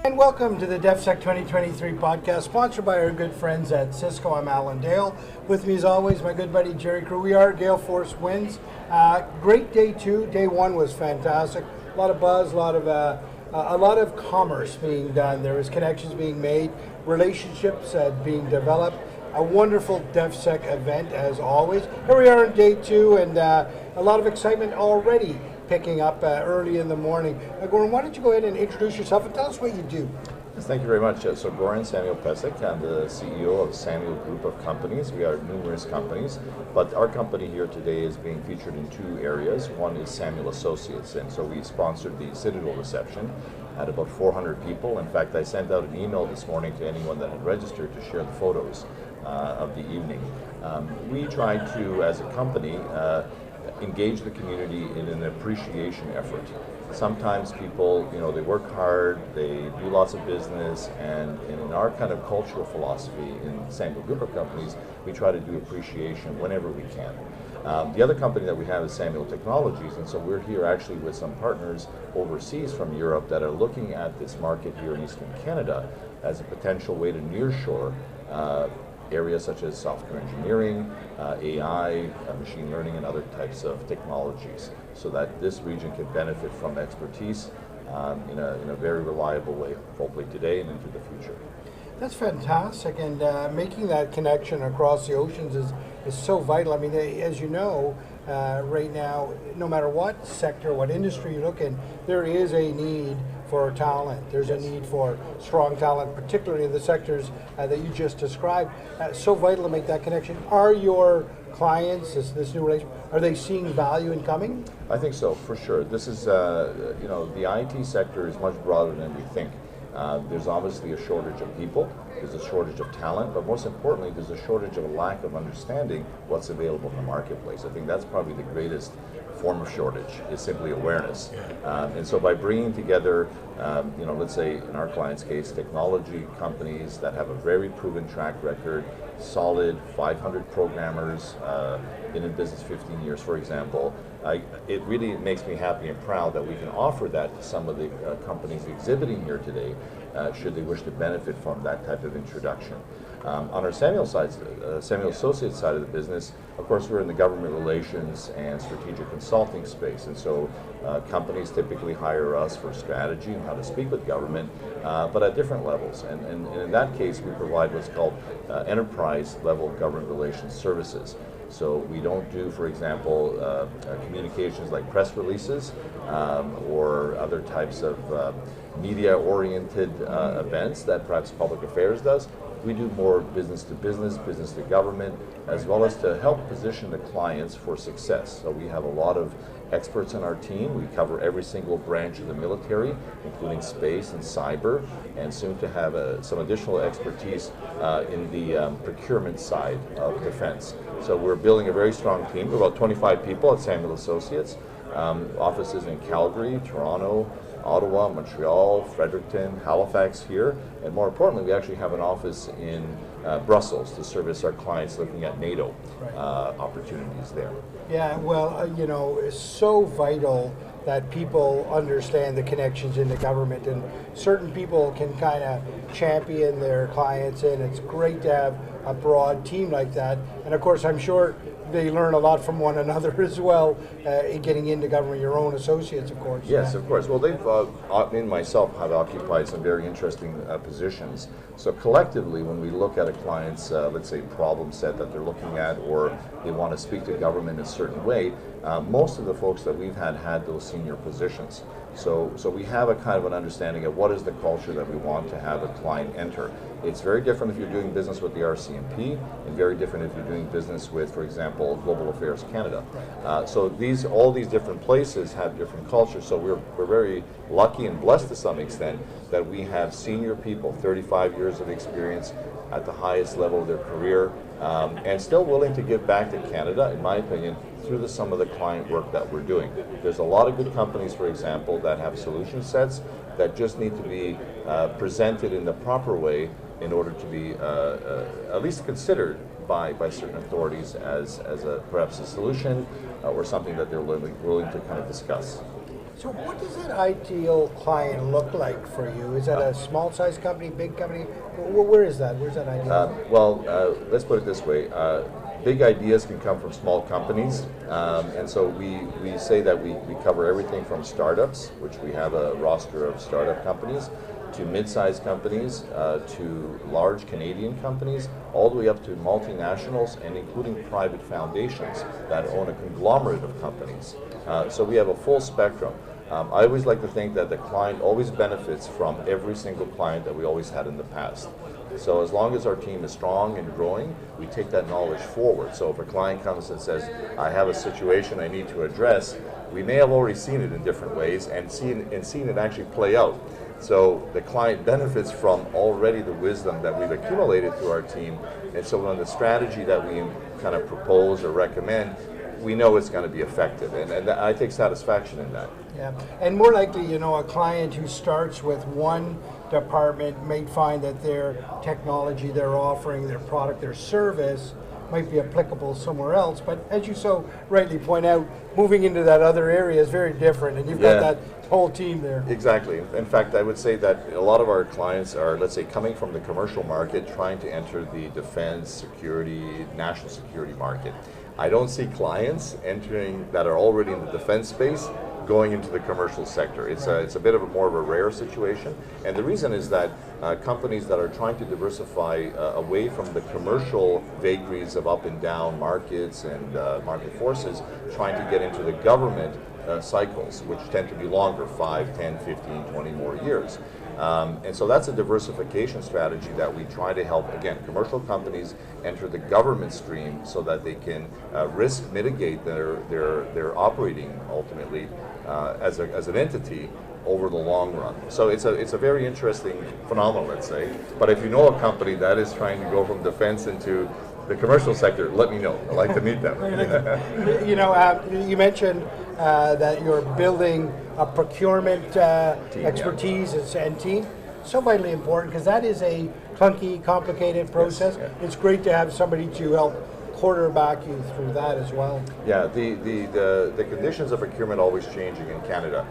And welcome to the DefSec 2023 podcast, sponsored by our good friends at Cisco. I'm Alan Dale. With me, as always, my good buddy Jerry Crew. We are Gale Force Winds. Great day two. Day one was fantastic. A lot of buzz, a lot of commerce being done. There was connections being made, relationships being developed. A wonderful DefSec event, as always. Here we are on day two, and a lot of excitement already picking up early in the morning. Goran, why don't you go ahead and introduce yourself and tell us what you do? Yes, thank you very much. So Goran, Samuel Pesic. I'm the CEO of Samuel Group of Companies. We are numerous companies, but our company here today is being featured in two areas. One is Samuel Associates, and so we sponsored the Citadel reception at about 400 people. In fact, I sent out an email this morning to anyone that had registered to share the photos of the evening. We try to, as a company, engage the community in an appreciation effort. Sometimes people, they work hard, they do lots of business, and in our kind of cultural philosophy in Samuel Group of Companies, we try to do appreciation whenever we can. The other company that we have is Samuel Technologies, and so we're here actually with some partners overseas from Europe that are looking at this market here in Eastern Canada as a potential way to nearshore areas such as software engineering, AI, machine learning, and other types of technologies, so that this region can benefit from expertise in a very reliable way, hopefully today and into the future. That's fantastic, and making that connection across the oceans is so vital. I mean, as you know, right now, no matter what sector, what industry you look in, there is a need for talent. There's a need for strong talent, particularly in the sectors that you just described. So vital to make that connection. Are your clients, this new relationship, are they seeing value in coming? I think so, for sure. This is, the IT sector is much broader than we think. There's obviously a shortage of people, there's a shortage of talent, but most importantly, there's a shortage of a lack of understanding what's available in the marketplace. I think that's probably the greatest form of shortage, is simply awareness. And so by bringing together, let's say in our client's case, technology companies that have a very proven track record, solid 500 programmers, been in business 15 years, for example, it really makes me happy and proud that we can offer that to some of the companies exhibiting here today, should they wish to benefit from that type of introduction. On our Samuel Associates side of the business, of course, we're in the government relations and strategic consulting space, and so companies typically hire us for strategy and how to speak with government, but at different levels. And in that case, we provide what's called enterprise level government relations services. So we don't do, for example, communications like press releases or other types of media-oriented events that perhaps public affairs does. We do more business to business, business to government, as well as to help position the clients for success. So we have a lot of experts on our team. We cover every single branch of the military, including space and cyber, and soon to have some additional expertise in the procurement side of defense. So we're building a very strong team. We're about 25 people at Samuel Associates, offices in Calgary, Toronto, Ottawa, Montreal, Fredericton, Halifax here, and more importantly, we actually have an office in Brussels to service our clients looking at NATO opportunities there. Yeah, well, it's so vital that people understand the connections in the government, and certain people can kind of champion their clients, and it's great to have a broad team like that. And of course, I'm sure they learn a lot from one another as well, in getting into government, your own associates, of course. Yes, of course. Well, they've, me and myself have occupied some very interesting positions. So collectively, when we look at a client's, let's say, problem set that they're looking at, or they want to speak to government in a certain way, most of the folks that we've had those senior positions. So we have a kind of an understanding of what is the culture that we want to have a client enter. It's very different if you're doing business with the RCMP, and very different if you're doing business with, for example, Global Affairs Canada. So all these different places have different cultures. So we're very lucky and blessed to some extent that we have senior people, 35 years of experience at the highest level of their career, and still willing to give back to Canada, in my opinion, through some of the client work that we're doing. There's a lot of good companies, for example, that have solution sets that just need to be presented in the proper way in order to be at least considered by certain authorities as perhaps a solution or something that they're willing to kind of discuss. So what does an ideal client look like for you? Is that a small size company, big company? Where is that? Where's that ideal? Let's put it this way. Big ideas can come from small companies, and so we say that we cover everything from startups, which we have a roster of startup companies, to mid-sized companies, to large Canadian companies, all the way up to multinationals and including private foundations that own a conglomerate of companies. So we have a full spectrum. I always like to think that the client always benefits from every single client that we always had in the past. So as long as our team is strong and growing, we take that knowledge forward. So if a client comes and says, I have a situation I need to address, we may have already seen it in different ways and seen it actually play out. So the client benefits from already the wisdom that we've accumulated through our team. And so when the strategy that we kind of propose or recommend, we know it's going to be effective, and I take satisfaction in that. Yeah, and more likely, a client who starts with one department may find that their technology they're offering, their product, their service might be applicable somewhere else, but as you so rightly point out, moving into that other area is very different, and you've got that whole team there. Exactly. In fact, I would say that a lot of our clients are, let's say, coming from the commercial market, trying to enter the defense, security, national security market. I don't see clients entering that are already in the defense space going into the commercial sector. It's a bit of more of a rare situation, and the reason is that companies that are trying to diversify away from the commercial vagaries of up and down markets and market forces, trying to get into the government cycles, which tend to be longer, 5, 10, 15, 20 more years. And so that's a diversification strategy that we try to help, again, commercial companies enter the government stream so that they can risk mitigate their operating ultimately as an entity over the long run. So it's a very interesting phenomenon, let's say. But if you know a company that is trying to go from defense into the commercial sector, let me know. I'd like to meet them. You mentioned that you're building a procurement team, expertise and team. So vitally important because that is a clunky, complicated process. Yes, yeah. It's great to have somebody to help quarterback you through that as well. Yeah, the conditions of procurement are always changing in Canada.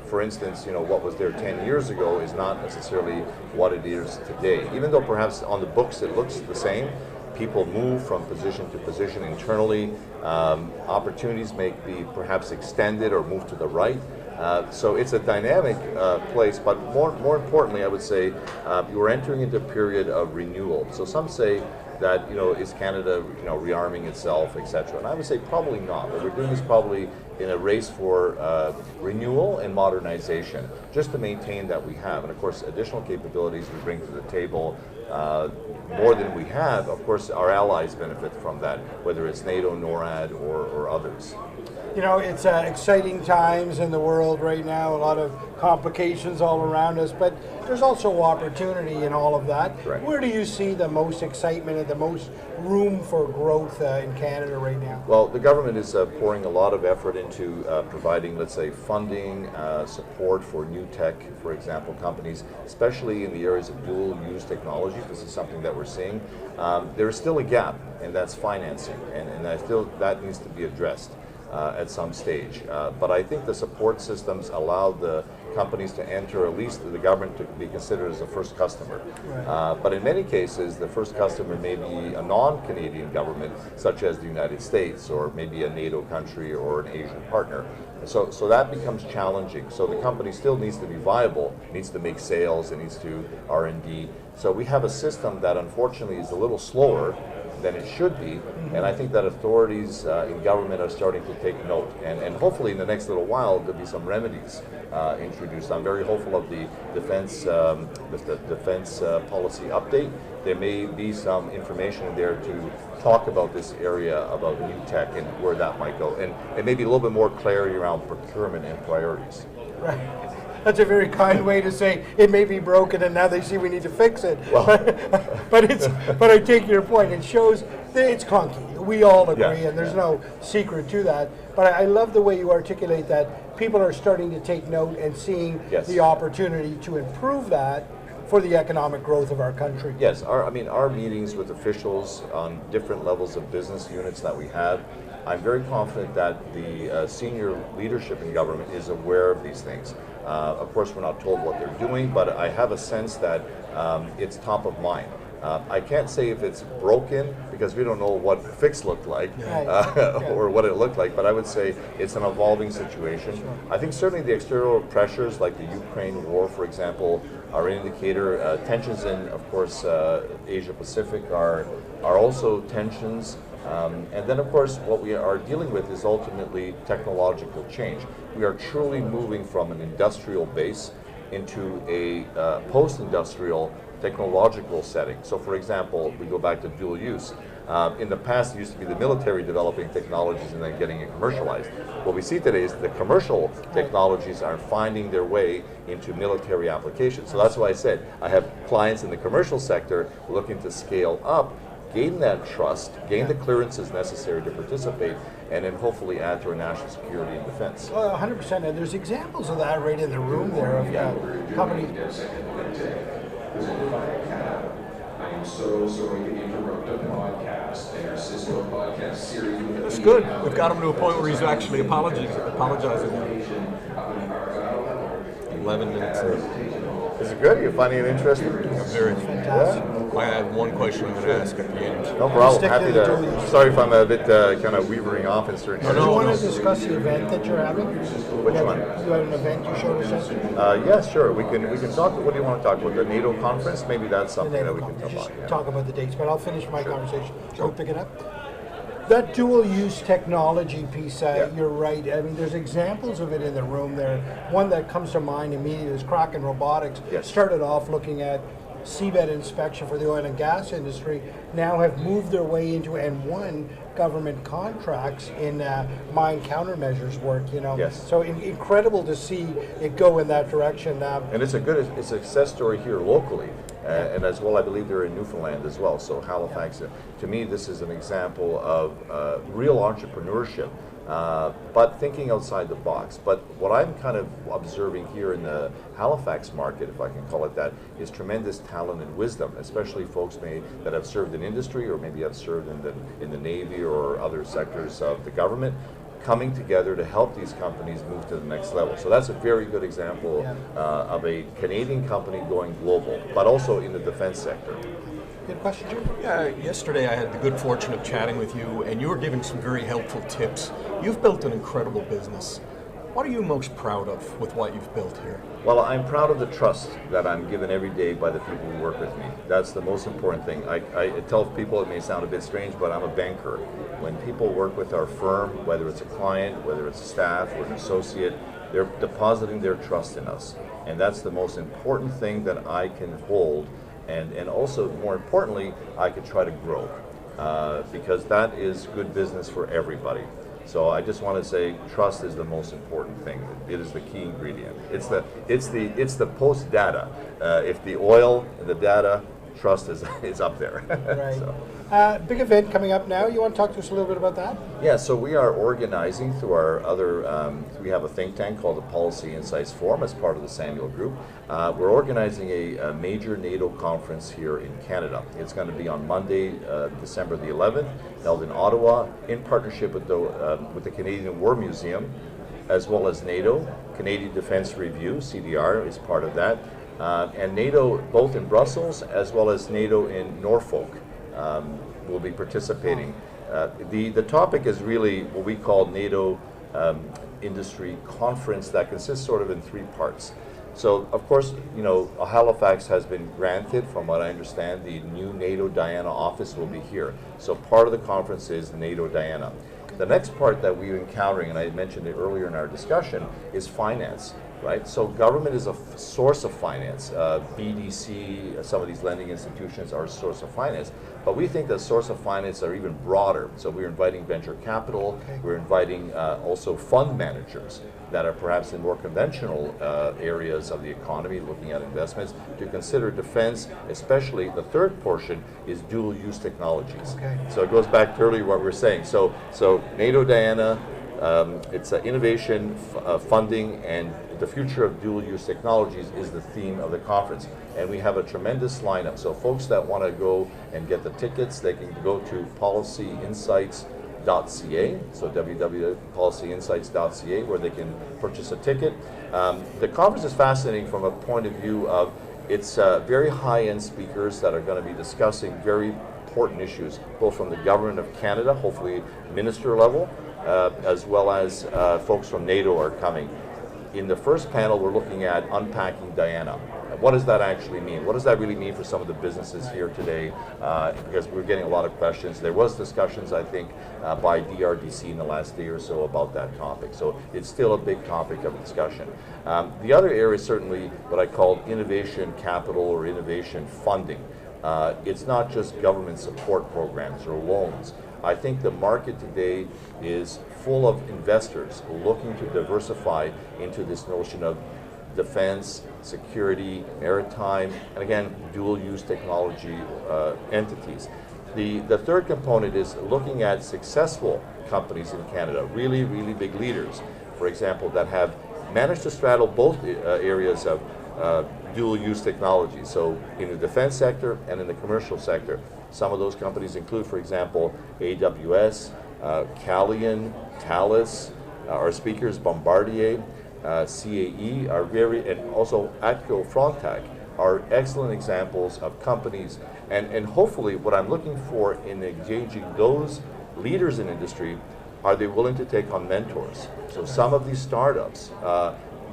For instance, what was there 10 years ago is not necessarily what it is today. Even though perhaps on the books it looks the same, people move from position to position internally. Opportunities may be perhaps extended or moved to the right. So it's a dynamic place, but more importantly, I would say we're entering into a period of renewal. So some say that is Canada rearming itself, etc. And I would say probably not. What we're doing is probably in a race for renewal and modernization, just to maintain that we have. And of course, additional capabilities we bring to the table. More than we have, of course, our allies benefit from that, whether it's NATO, NORAD, or others. It's exciting times in the world right now, a lot of complications all around us, but there's also opportunity in all of that. Right. Where do you see the most excitement and the most room for growth in Canada right now? Well, the government is pouring a lot of effort into providing, let's say, funding, support for new tech, for example, companies, especially in the areas of dual-use technology. This is something that we're seeing. There is still a gap, and that's financing, and that needs to be addressed at some stage. But I think the support systems allow the companies to enter, at least the government to be considered as a first customer. Right. But in many cases, the first customer may be a non-Canadian government, such as the United States, or maybe a NATO country or an Asian partner. So that becomes challenging. So the company still needs to be viable, needs to make sales, it needs to R&D. So we have a system that unfortunately is a little slower than it should be, and I think that authorities in government are starting to take note, and hopefully in the next little while there'll be some remedies introduced. I'm very hopeful of the defense policy update. There may be some information in there to talk about this area, about new tech and where that might go, and maybe a little bit more clarity around procurement and priorities. Right. That's a very kind way to say it may be broken and now they see we need to fix it. Well, but I take your point. It shows that it's clunky. We all agree, and there's no secret to that. But I love the way you articulate that people are starting to take note and seeing the opportunity to improve that for the economic growth of our country. Yes, our meetings with officials on different levels of business units that we have, I'm very confident that the senior leadership in government is aware of these things. Of course, we're not told what they're doing, but I have a sense that it's top of mind. I can't say if it's broken because we don't know what fix looked like or what it looked like, but I would say it's an evolving situation. Sure. I think certainly the external pressures like the Ukraine war, for example, are an indicator. Tensions in, of course, Asia Pacific are also tensions. And then, of course, what we are dealing with is ultimately technological change. We are truly moving from an industrial base into a post-industrial technological setting. So, for example, we go back to dual use. In the past, it used to be the military developing technologies and then getting it commercialized. What we see today is the commercial technologies are finding their way into military applications. So that's why I said I have clients in the commercial sector looking to scale up, gain that trust, gain the clearances necessary to participate, and then hopefully add to our national security and defense. Well, 100%. And there's examples of that right in the room there of companies. I am so sorry to interrupt a podcast and our Cisco podcast series. That's good. We've got him to a point where he's actually apologizing. 11 minutes in. Is it good? You're finding it interesting? Very fantastic. I have one question I'm going to ask at the end. No problem. Happy to. Sorry if I'm a bit kind of weavering off in certain. Do you want to discuss the event that you're having? Which one? You had an event you showed us yesterday? Yes, sure. We can talk. What do you want to talk about? The NATO conference? Maybe that's something that we can talk about. Talk about the dates, but I'll finish my conversation. Shall we pick it up? That dual-use technology piece, you're right. I mean, there's examples of it in the room there. One that comes to mind immediately is Kraken Robotics. Yes. Started off looking at seabed inspection for the oil and gas industry, now have moved their way into and won government contracts in mine countermeasures work, Yes. So incredible to see it go in that direction. And it's a success story here locally. And as well, I believe they're in Newfoundland as well. So Halifax, to me, this is an example of real entrepreneurship, but thinking outside the box. But what I'm kind of observing here in the Halifax market, if I can call it that, is tremendous talent and wisdom, especially folks that have served in industry or maybe have served in the Navy or other sectors of the government, coming together to help these companies move to the next level. So that's a very good example of a Canadian company going global, but also in the defense sector. Good question, Jim? Yeah, yesterday I had the good fortune of chatting with you, and you were giving some very helpful tips. You've built an incredible business. What are you most proud of with what you've built here? Well, I'm proud of the trust that I'm given every day by the people who work with me. That's the most important thing. I tell people, it may sound a bit strange, but I'm a banker. When people work with our firm, whether it's a client, whether it's a staff or an associate, they're depositing their trust in us. And that's the most important thing that I can hold. And also, more importantly, I could try to grow because that is good business for everybody. So I just want to say trust is the most important thing. It is the key ingredient. It's the post data. If the oil and the data, trust is up there. Right. So. Big event coming up now. You want to talk to us a little bit about that? Yeah, so we are organizing through our other, we have a think tank called the Policy Insights Forum as part of the Samuel Group. We're organizing a major NATO conference here in Canada. It's going to be on Monday, December the 11th, held in Ottawa in partnership with the Canadian War Museum, as well as NATO. Canadian Defence Review, CDR, is part of that. And NATO, both in Brussels as well as NATO in Norfolk, will be participating. The topic is really what we call NATO Industry Conference that consists sort of in three parts. So, of course, Halifax has been granted, from what I understand, the new NATO Diana office will be here. So part of the conference is NATO Diana. The next part that we're encountering, and I mentioned it earlier in our discussion, is finance. Right, so government is a source of finance. BDC, some of these lending institutions are a source of finance, but we think the source of finance are even broader. So we're inviting venture capital, we're inviting also fund managers that are perhaps in more conventional areas of the economy, looking at investments, to consider defense, especially the third portion is dual use technologies. Okay. So it goes back to earlier what we were saying. So NATO Diana, it's innovation, funding, and the future of dual-use technologies is the theme of the conference. And we have a tremendous lineup. So folks that want to go and get the tickets, they can go to Policy Insights so www.policyinsights.ca, where they can purchase a ticket. The conference is fascinating from a point of view of it's very high-end speakers that are going to be discussing very important issues, both from the government of Canada, hopefully minister level, as well as folks from NATO are coming. In the first panel, we're looking at unpacking Diana. What does that actually mean? What does that really mean for some of the businesses here today? Because we're getting a lot of questions. There was discussions, I think, by DRDC in the last day or so about that topic. So it's still a big topic of discussion. The other area is certainly what I call innovation capital or innovation funding. It's not just government support programs or loans. I think the market today is full of investors looking to diversify into this notion of defense, security, maritime, and again, dual-use technology entities. The third component is looking at successful companies in Canada, really, really big leaders, for example, that have managed to straddle both areas of dual-use technology, so in the defense sector and in the commercial sector. Some of those companies include, for example, AWS, Calian, Thales, our speakers, Bombardier, CAE, are and also ATCO Frontec are excellent examples of companies. And hopefully what I'm looking for in engaging those leaders in industry, are they willing to take on mentors? So some of these startups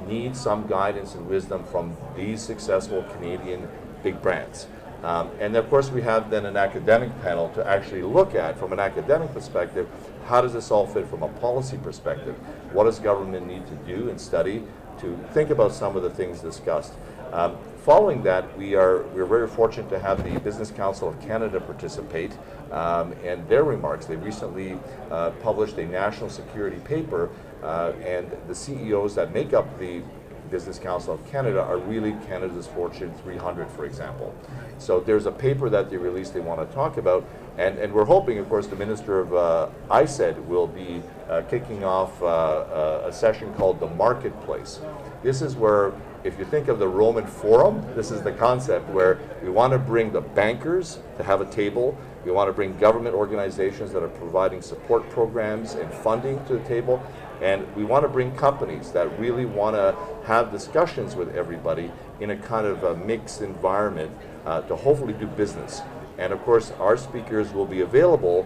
need some guidance and wisdom from these successful Canadian big brands. And of course we have then an academic panel to actually look at, from an academic perspective, how does this all fit from a policy perspective? What does government need to do and study to think about some of the things discussed? Following that, we're very fortunate to have the Business Council of Canada participate and their remarks. They recently published a national security paper, and the CEOs that make up the Business Council of Canada are really Canada's Fortune 300, for example. So there's a paper that they released they want to talk about, and we're hoping, of course, the Minister of ISED will be kicking off a session called the Marketplace. This is where, if you think of the Roman Forum, this is the concept where we want to bring the bankers to have a table. We want to bring government organizations that are providing support programs and funding to the table. And we want to bring companies that really want to have discussions with everybody in a kind of a mixed environment to hopefully do business. And of course, our speakers will be available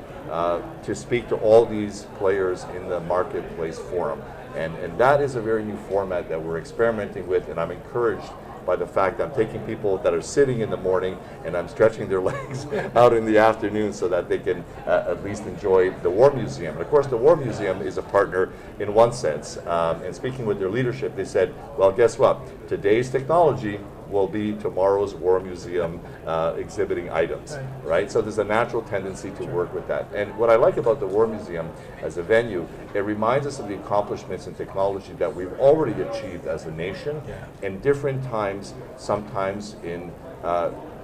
to speak to all these players in the Marketplace Forum. And that is a very new format that we're experimenting with, and I'm encouraged by the fact that I'm taking people that are sitting in the morning and I'm stretching their legs out in the afternoon so that they can at least enjoy the War Museum. And of course, the War Museum is a partner in one sense. And speaking with their leadership, they said, well, guess what? Today's technology will be tomorrow's War Museum exhibiting items, right? So there's a natural tendency to work with that. And what I like about the War Museum as a venue, it reminds us of the accomplishments in technology that we've already achieved as a nation in different times, sometimes in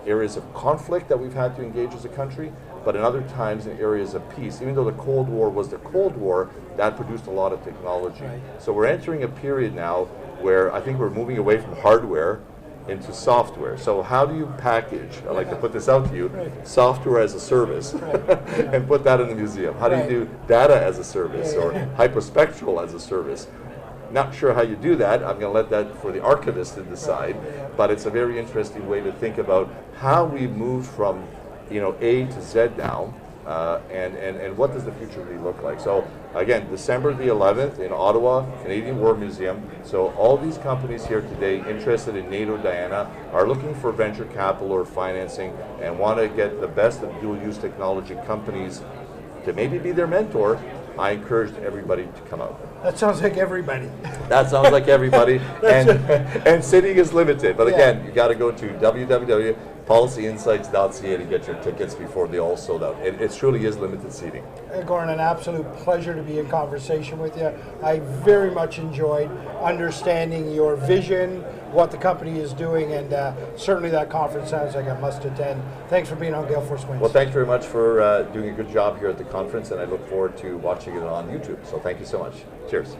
areas of conflict that we've had to engage as a country, but in other times in areas of peace. Even though the Cold War was the Cold War, that produced a lot of technology. So we're entering a period now where I think we're moving away from hardware into software. So how do you package, I like to put this out to you, software as a service and put that in the museum? How do you do data as a service or hyperspectral as a service? Not sure how you do that. I'm going to let that for the archivist to decide, but it's a very interesting way to think about how we move from A to Z now, and what does the future really look like. So again, December the 11th in Ottawa, Canadian War Museum. So all these companies here today interested in NATO Diana are looking for venture capital or financing and want to get the best of dual-use technology companies to maybe be their mentor. I encourage everybody to come out. That sounds like everybody. That sounds like everybody, and seating is limited. But again, you got to go to www.policyinsights.ca to get your tickets before they all sold out. It truly is limited seating. Goran, an absolute pleasure to be in conversation with you. I very much enjoyed understanding your vision, what the company is doing, and certainly that conference sounds like a must attend. Thanks for being on Gale Force Wins. Well, thanks very much for doing a good job here at the conference, and I look forward to watching it on YouTube. So thank you so much. Cheers.